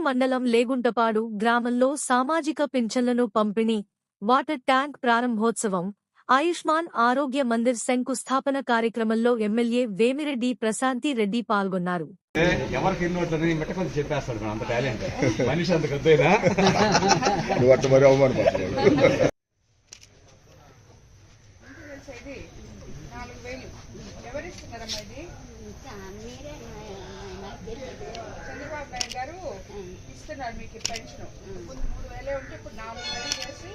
మండలం లేగుంటపాడు గ్రామంలో సామాజిక పింఛన్లను పంపిణీ, వాటర్ ట్యాంక్ ప్రారంభోత్సవం, ఆయుష్మాన్ ఆరోగ్య మందిర్ శంకుస్థాపన కార్యక్రమంలో ఎమ్మెల్యే వేమిరెడ్డి ప్రశాంతి రెడ్డి పాల్గొన్నారు. ఎవరికి ఎన్ని ఓట్లని మెట్టకొని చెప్పేస్తాడు అంత టాలెంట్ మనిషి అంత గద్దైనా చంద్రబాబు నాయుడు గారు ఇస్తున్నారు మీకు పెన్షన్. ముందు 3,000 ఉంటే ఇప్పుడు 4,000 చేసి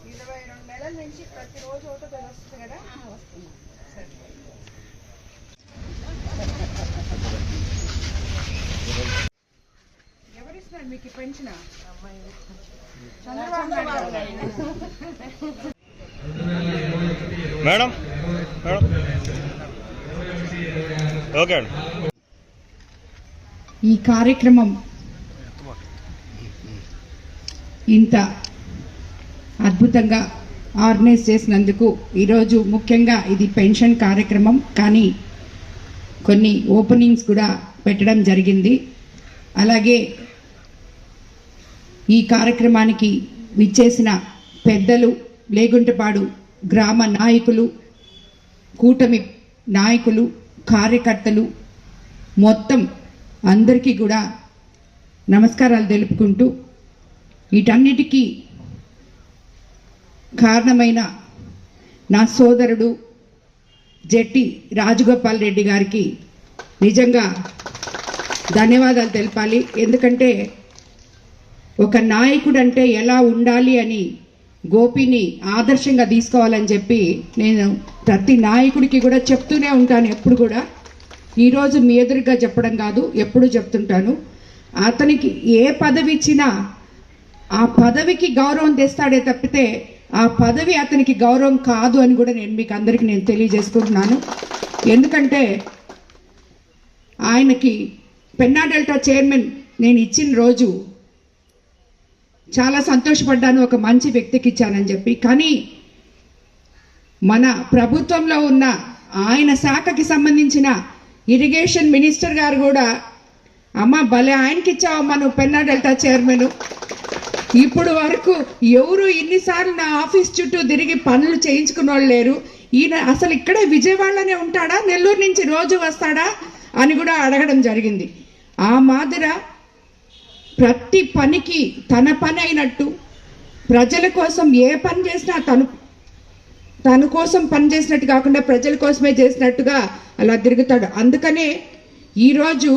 22 నెలల నుంచి ప్రతిరోజు ఒకటో తేదీ వస్తుంది కదా. ఎవరిస్తున్నారు మీకు pension? Chandrababu Naidu. Madam okay. ఈ కార్యక్రమం ఇంత అద్భుతంగా ఆర్గనైజ్ చేసినందుకు ఈరోజు ముఖ్యంగా ఇది పెన్షన్ కార్యక్రమం, కానీ కొన్ని ఓపెనింగ్స్ కూడా పెట్టడం జరిగింది. అలాగే ఈ కార్యక్రమానికి విచ్చేసిన పెద్దలు, లేగుంటపాడు గ్రామ నాయకులు, కూటమి నాయకులు, కార్యకర్తలు మొత్తం అందరికీ కూడా నమస్కారాలు తెలుపుకుంటూ, వీటన్నిటికీ కారణమైన నా సోదరుడు జెట్టి రాజగోపాల్ రెడ్డి గారికి నిజంగా ధన్యవాదాలు తెలపాలి. ఎందుకంటే ఒక నాయకుడు అంటే ఎలా ఉండాలి అని గోపిని ఆదర్శంగా తీసుకోవాలని చెప్పి నేను ప్రతి నాయకుడికి కూడా చెప్తూనే ఉంటాను. ఎప్పుడు కూడా ఈరోజు మీ ఎదురుగా చెప్పడం కాదు, ఎప్పుడు చెప్తుంటాను. అతనికి ఏ పదవి ఇచ్చినా ఆ పదవికి గౌరవం తెస్తాడే తప్పితే ఆ పదవి అతనికి గౌరవం కాదు అని కూడా మీకు అందరికీ నేను తెలియజేసుకుంటున్నాను. ఎందుకంటే ఆయనకి పెన్నా డెల్టా చైర్మన్ నేను ఇచ్చిన రోజు చాలా సంతోషపడ్డాను, ఒక మంచి వ్యక్తికి ఇచ్చానని చెప్పి. కానీ మన ప్రభుత్వంలో ఉన్న ఆయన శాఖకి సంబంధించిన ఇరిగేషన్ మినిస్టర్ గారు కూడా, అమ్మ భలే ఆయనకి ఇచ్చావమ్మా నువ్వు పెన్నా డెల్టా చైర్మన్. ఇప్పుడు వరకు ఎవరు ఇన్నిసార్లు నా ఆఫీస్ చుట్టూ తిరిగి పనులు చేయించుకున్న వాళ్ళు లేరు. ఈయన అసలు ఇక్కడే విజయవాడలోనే ఉంటాడా, నెల్లూరు నుంచి రోజు వస్తాడా అని కూడా అడగడం జరిగింది. ఆ మాదిర ప్రతి పనికి తన పని అయినట్టు, ప్రజల కోసం ఏ పని చేసినా తన కోసం పని చేసినట్టు కాకుండా ప్రజల కోసమే చేసినట్టుగా అలా తిరుగుతాడు. అందుకనే ఈరోజు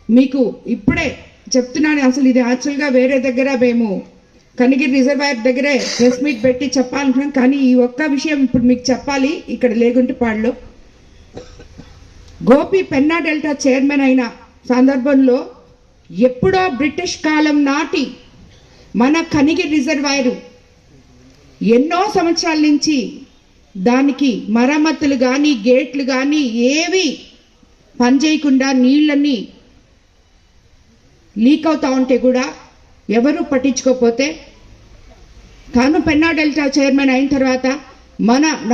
మీకు ఇప్పుడే చెప్తున్నాను, అసలు ఇది యాక్చువల్గా వేరే దగ్గర మేము కనిగిరి రిజర్వాయర్ దగ్గరే ప్రెస్ మీట్ పెట్టి చెప్పాలనుకున్నాం, కానీ ఈ ఒక్క విషయం ఇప్పుడు మీకు చెప్పాలి. ఇక్కడ లేగుంటపాడులో గోపి పెన్నా డెల్టా చైర్మన్ అయిన సందర్భంలో ఎప్పుడో బ్రిటిష్ కాలం నాటి మన కనిగిరి రిజర్వాయరు ఎన్నో సంవత్సరాల నుంచి దానికి మరమ్మతులు కానీ గేట్లు కానీ ఏవి పనిచేయకుండా నీళ్ళన్నీ లీక్ అవుతూ ఉంటే కూడా ఎవరు పట్టించుకోకపోతే తాను పెన్నా డెల్టా చైర్మన్ అయిన తర్వాత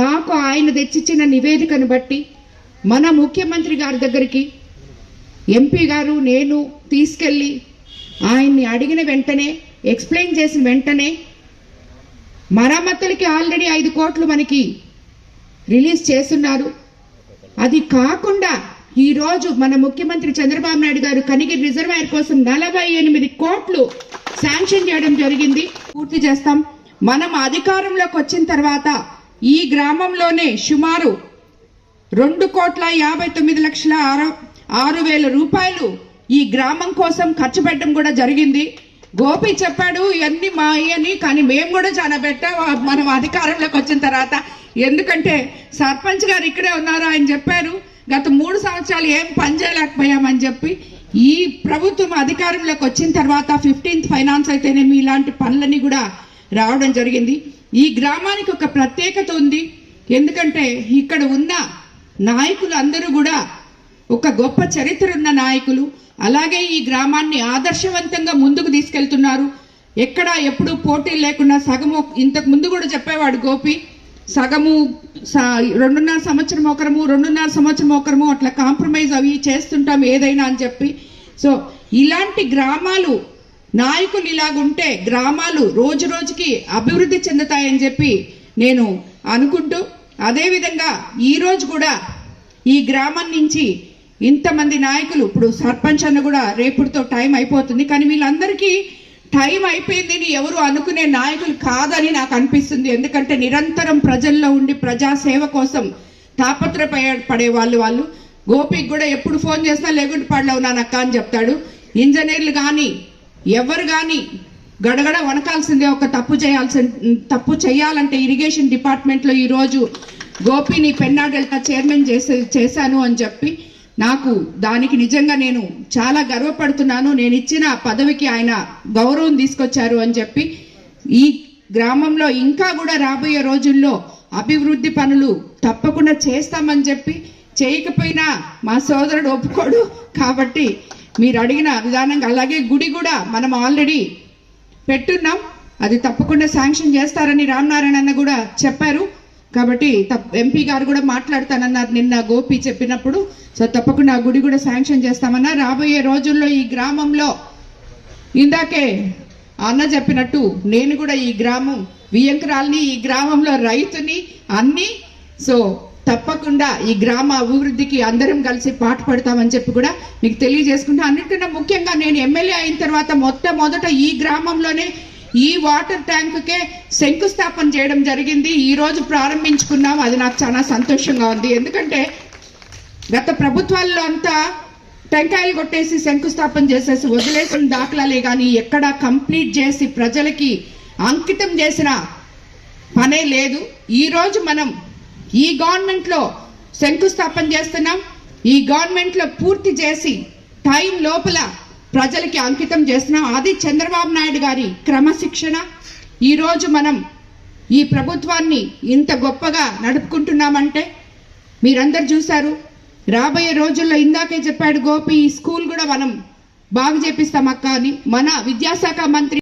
నాకు ఆయన తెచ్చిచ్చిన నివేదికను బట్టి మన ముఖ్యమంత్రి గారి దగ్గరికి ఎంపీ గారు నేను తీసుకెళ్ళి ఆయన్ని అడిగిన వెంటనే, ఎక్స్ప్లెయిన్ చేసిన వెంటనే మరమ్మతులకి ఆల్రెడీ 5 కోట్లు మనకి రిలీజ్ చేస్తున్నారు. అది కాకుండా ఈరోజు మన ముఖ్యమంత్రి చంద్రబాబు నాయుడు గారు కనిగిరి రిజర్వాయర్ కోసం 48 కోట్లు శాంక్షన్ చేయడం జరిగింది. పూర్తి చేస్తాం. మనం అధికారంలోకి వచ్చిన తర్వాత ఈ గ్రామంలోనే సుమారు 2,59,06,000 రూపాయలు ఈ గ్రామం కోసం ఖర్చు పెట్టడం కూడా జరిగింది. గోపి చెప్పాడు ఇవన్నీ మా అయ్యని, కానీ మేము కూడా చాలా పెట్టాం మనం అధికారంలోకి వచ్చిన తర్వాత. ఎందుకంటే సర్పంచ్ గారు ఇక్కడే ఉన్నారు, ఆయన చెప్పారు గత 3 సంవత్సరాలు ఏం పని చేయలేకపోయామని చెప్పి. ఈ ప్రభుత్వం అధికారంలోకి వచ్చిన తర్వాత 15th ఫైనాన్స్ అయితేనేమి ఇలాంటి పనులన్నీ కూడా రావడం జరిగింది. ఈ గ్రామానికి ఒక ప్రత్యేకత ఉంది. ఎందుకంటే ఇక్కడ ఉన్న నాయకులు అందరూ కూడా ఒక గొప్ప చరిత్ర ఉన్న నాయకులు. అలాగే ఈ గ్రామాన్ని ఆదర్శవంతంగా ముందుకు తీసుకెళ్తున్నారు. ఎక్కడ ఎప్పుడు పోటీలు లేకుండా సగము, ఇంతకు ముందు కూడా చెప్పేవాడు గోపి, సగము 2.5 సంవత్సరం ఒకరము 2.5 సంవత్సరం ఒకరము అట్లా కాంప్రమైజ్ అవి చేస్తుంటాం ఏదైనా అని చెప్పి. సో ఇలాంటి గ్రామాలు నాయకులు ఇలాగుంటే గ్రామాలు రోజు రోజుకి అభివృద్ధి చెందుతాయని చెప్పి నేను అనుకుంటూ, అదేవిధంగా ఈరోజు కూడా ఈ గ్రామం నుంచి ఇంతమంది నాయకులు, ఇప్పుడు సర్పంచ్ అన్న కూడా రేపుడుతో టైం అయిపోతుంది, కానీ వీళ్ళందరికీ టైం అయిపోయిందని ఎవరు అనుకునే నాయకులు కాదని నాకు అనిపిస్తుంది. ఎందుకంటే నిరంతరం ప్రజల్లో ఉండి ప్రజాసేవ కోసం తాపత్రయపడే వాళ్ళు గోపికి కూడా ఎప్పుడు ఫోన్ చేసినా లేకుంటే పడలేవు నానక్క అని చెప్తాడు. ఇంజనీర్లు కానీ ఎవరు కానీ గడగడ వనకాల్సిందే ఒక తప్పు చేయాలంటే ఇరిగేషన్ డిపార్ట్మెంట్లో ఈరోజు గోపిని పెన్నా డెల్టా చైర్మన్ చేశాను అని చెప్పి నాకు దానికి నిజంగా నేను చాలా గర్వపడుతున్నాను. నేను ఇచ్చిన పదవికి ఆయన గౌరవం తీసుకొచ్చారు అని చెప్పి ఈ గ్రామంలో ఇంకా కూడా రాబోయే రోజుల్లో అభివృద్ధి పనులు తప్పకుండా చేస్తామని చెప్పి, చేయకపోయినా మా సోదరుడు ఒప్పుకోడు కాబట్టి మీరు అడిగిన విధానంగా, అలాగే గుడి కూడా మనం ఆల్రెడీ పెట్టున్నాం, అది తప్పకుండా శాంక్షన్ చేస్తారని రామనారాయణ అన్న కూడా చెప్పారు. కాబట్టి ఎంపీ గారు కూడా మాట్లాడతానన్నారు నిన్న గోపి చెప్పినప్పుడు. సో తప్పకుండా ఆ గుడి కూడా శాంక్షన్ చేస్తామన్నా. రాబోయే రోజుల్లో ఈ గ్రామంలో ఇందాకే అన్న చెప్పినట్టు నేను కూడా ఈ గ్రామం వియంకురాల్ని, ఈ గ్రామంలో రైతుని అన్ని. సో తప్పకుండా ఈ గ్రామ అభివృద్ధికి అందరం కలిసి పాటుపడతామని చెప్పి కూడా మీకు తెలియజేసుకుంటా. అన్నిటికన్నా ముఖ్యంగా నేను ఎమ్మెల్యే అయిన తర్వాత మొట్టమొదట ఈ గ్రామంలోనే ఈ వాటర్ ట్యాంకుకే శంకుస్థాపన చేయడం జరిగింది. ఈ రోజు ప్రారంభించుకున్నాం, అది నాకు చాలా సంతోషంగా ఉంది. ఎందుకంటే గత ప్రభుత్వాల్లో అంతా టెంకాయలు కొట్టేసి శంకుస్థాపన చేసేసి వదిలేసిన దాఖలాలే కానీ ఎక్కడా కంప్లీట్ చేసి ప్రజలకి అంకితం చేసిన పనే లేదు. ఈరోజు మనం ఈ గవర్నమెంట్లో శంకుస్థాపన చేస్తున్నాం. ఈ గవర్నమెంట్లో పూర్తి చేసి టైం లోపల ప్రజలకి అంకితం చేస్తున్నాం. అది చంద్రబాబు నాయుడు గారి క్రమశిక్షణ. ఈరోజు మనం ఈ ప్రభుత్వాన్ని ఇంత గొప్పగా నడుపుకుంటున్నామంటే మీరందరూ చూశారు. రాబోయే రోజుల్లో ఇందాకే చెప్పాడు గోపి, ఈ స్కూల్ కూడా మనం బాగు చేపిస్తాం అక్క అని. మన విద్యాశాఖ మంత్రి